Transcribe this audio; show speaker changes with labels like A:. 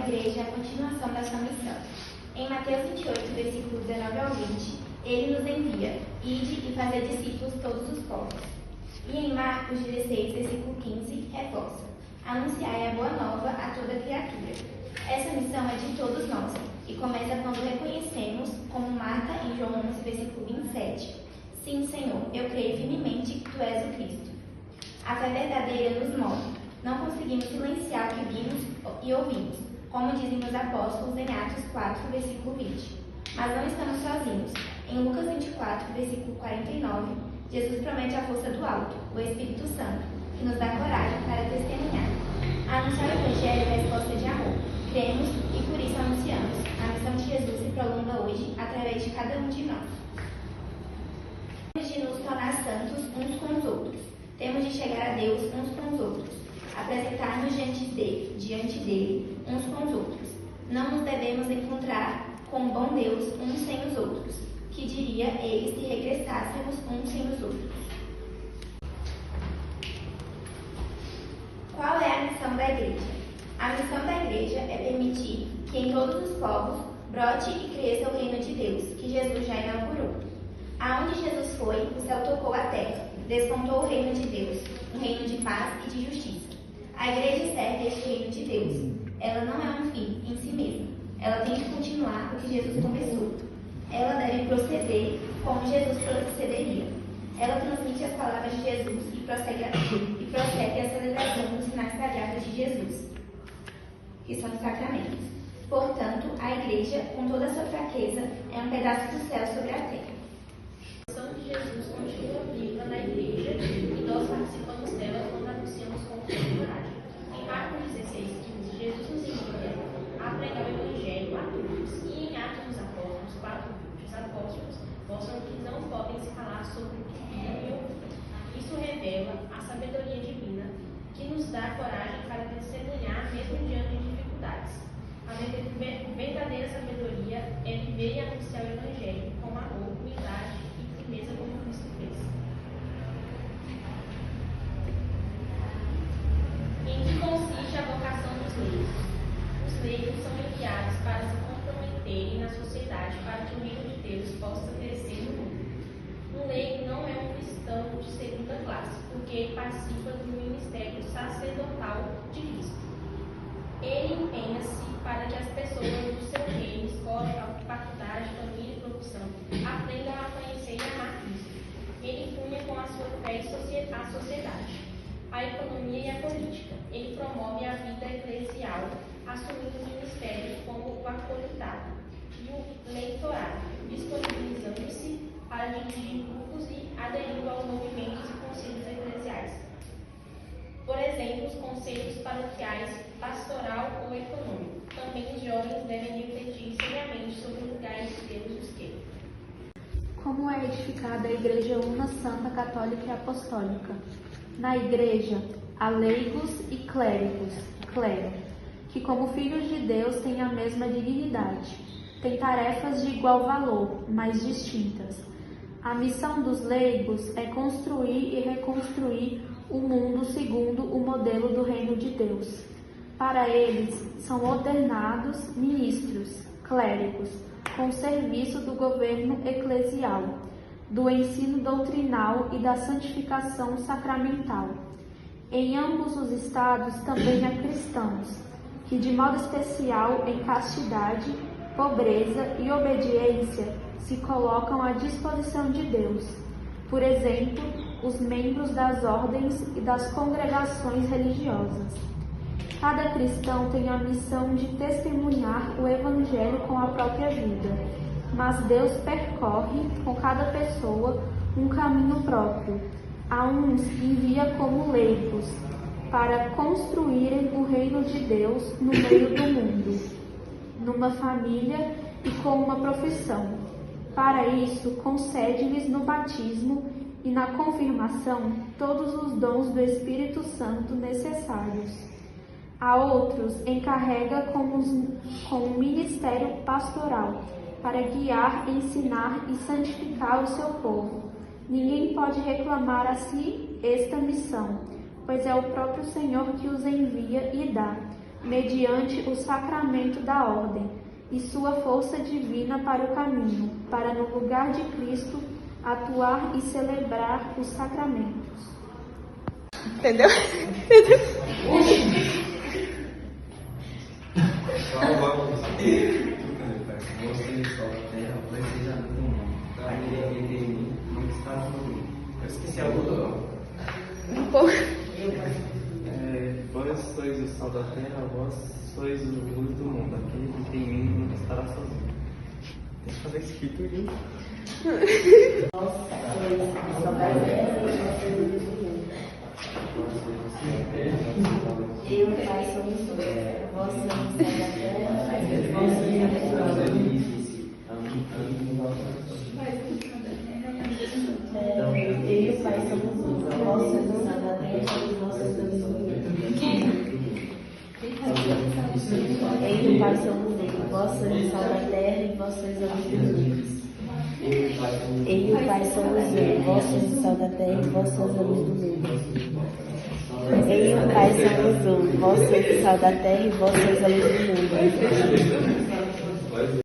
A: igreja é a continuação da sua missão. Em Mateus 28, versículos 19 ao 20, ele nos envia: ide e fazer discípulos todos os povos. E em Marcos 16, versículo 15, reforça: anunciai a boa nova a toda criatura. Essa missão é de todos nós e começa quando reconhecemos, como marca em João 11, versículo 27, sim, Senhor, eu creio firmemente que tu és o Cristo. A fé verdadeira nos move. Não conseguimos silenciar o que vimos e ouvimos, como dizem os apóstolos em Atos 4, versículo 20. Mas não estamos sozinhos. Em Lucas 24, versículo 49, Jesus promete a força do alto, o Espírito Santo, que nos dá coragem para testemunhar. Anunciar o Evangelho é a resposta de amor. Cremos e por isso anunciamos. A missão de Jesus se prolonga hoje através de cada um de nós. Temos de nos tornar santos uns com os outros. Temos de chegar a Deus uns com os outros. Apresentar-nos diante dele uns com os outros. Não nos devemos encontrar com o bom Deus uns sem os outros. Que diria ele se regressássemos uns sem os outros? Qual é a missão da igreja? A missão da igreja é permitir que em todos os povos brote e cresça o reino de Deus, que Jesus já inaugurou. Aonde Jesus foi, o céu tocou a terra, despontou o reino de Deus, um reino de paz e de justiça. A igreja serve este reino de Deus. Ela não é um fim em si mesma. Ela tem que continuar o que Jesus começou. Ela deve proceder como Jesus procederia. Ela transmite as palavras de Jesus e prossegue a celebração dos sinais sagrados de Jesus, que são os sacramentos. Portanto, a igreja, com toda a sua fraqueza, é um pedaço do céu sobre a terra.
B: A missão de Jesus continua viva na igreja e nós participamos dela quando anunciamos com coragem. Em Marcos 16, 15, Jesus nos envia a pregar o Evangelho a todos. E em Atos dos Apóstolos 4, 20, os apóstolos mostram que não podem se calar sobre o que viram e ouviram. Isso revela a sabedoria divina que nos dá coragem para testemunhar mesmo diante de dificuldades. A verdadeira sabedoria é viver e anunciar o Evangelho com amor, humildade e firmeza como Cristo fez. Em que consiste a vocação dos leigos? Os leigos são enviados para se comprometerem na sociedade para que o reino de Deus possa crescer no mundo. Um leigo não é um cristão de segunda classe, porque ele participa do ministério sacerdotal de Cristo. Ele empenha-se para que as pessoas do seu reino, escola, faculdade, família e profissão, aprendam a conhecer e amar Cristo. Ele punha com a sua fé a sociedade, a economia e a política. Ele promove a vida eclesial, assumindo ministérios como o acolitado e o leitorado, disponibilizando-se para dirigir grupos e aderindo aos movimentos e conselhos eclesiais. Por exemplo, os conselhos paroquiais, pastoral ou econômico. Também os jovens devem refletir seriamente sobre o lugar em que Deus os quer.
C: Como é edificada a Igreja Una, Santa, Católica e Apostólica? Na Igreja, há leigos e clérigos, clero, que como filhos de Deus têm a mesma dignidade, têm tarefas de igual valor, mas distintas. A missão dos leigos é construir e reconstruir o mundo segundo o modelo do reino de Deus. Para eles, são ordenados ministros, clérigos, com serviço do governo eclesial, do ensino doutrinal e da santificação sacramental. Em ambos os estados também há cristãos, que de modo especial em castidade, pobreza e obediência se colocam à disposição de Deus. Por exemplo, os membros das ordens e das congregações religiosas. Cada cristão tem a missão de testemunhar o Evangelho com a própria vida, mas Deus percorre com cada pessoa um caminho próprio. A uns envia como leigos, para construírem o reino de Deus no meio do mundo, numa família e com uma profissão. Para isso, concede-lhes no batismo e na confirmação todos os dons do Espírito Santo necessários. A outros encarrega com o ministério pastoral, para guiar, ensinar e santificar o seu povo. Ninguém pode reclamar a si esta missão, pois é o próprio Senhor que os envia e dá, mediante o sacramento da ordem e sua força divina para o caminho, para no lugar de Cristo atuar e celebrar os sacramentos.
D: Entendeu?
E: Eu esqueci algo do...
D: Um pouco.
E: Vós sois o sal da terra, vós sois o luz do mundo. Aquele que tem em mim nunca estará sozinho. Tem que fazer escrito ali.
F: Eu, Pai, somos dois. Vós sois o sal da terra, vós sois a luz do mundo. Eu e o Pai somos um. Vós sois o sal da terra, vós sois a luz do mundo. Eu e o Pai somos um. Vós sois o sal da terra e vós sois a luz do mundo. Eu e o Pai somos um. Vós sois o sal da terra e vós sois a luz do mundo. Eu e o Pai somos um. Vós sois o sal da terra e vós sois a luz do mundo.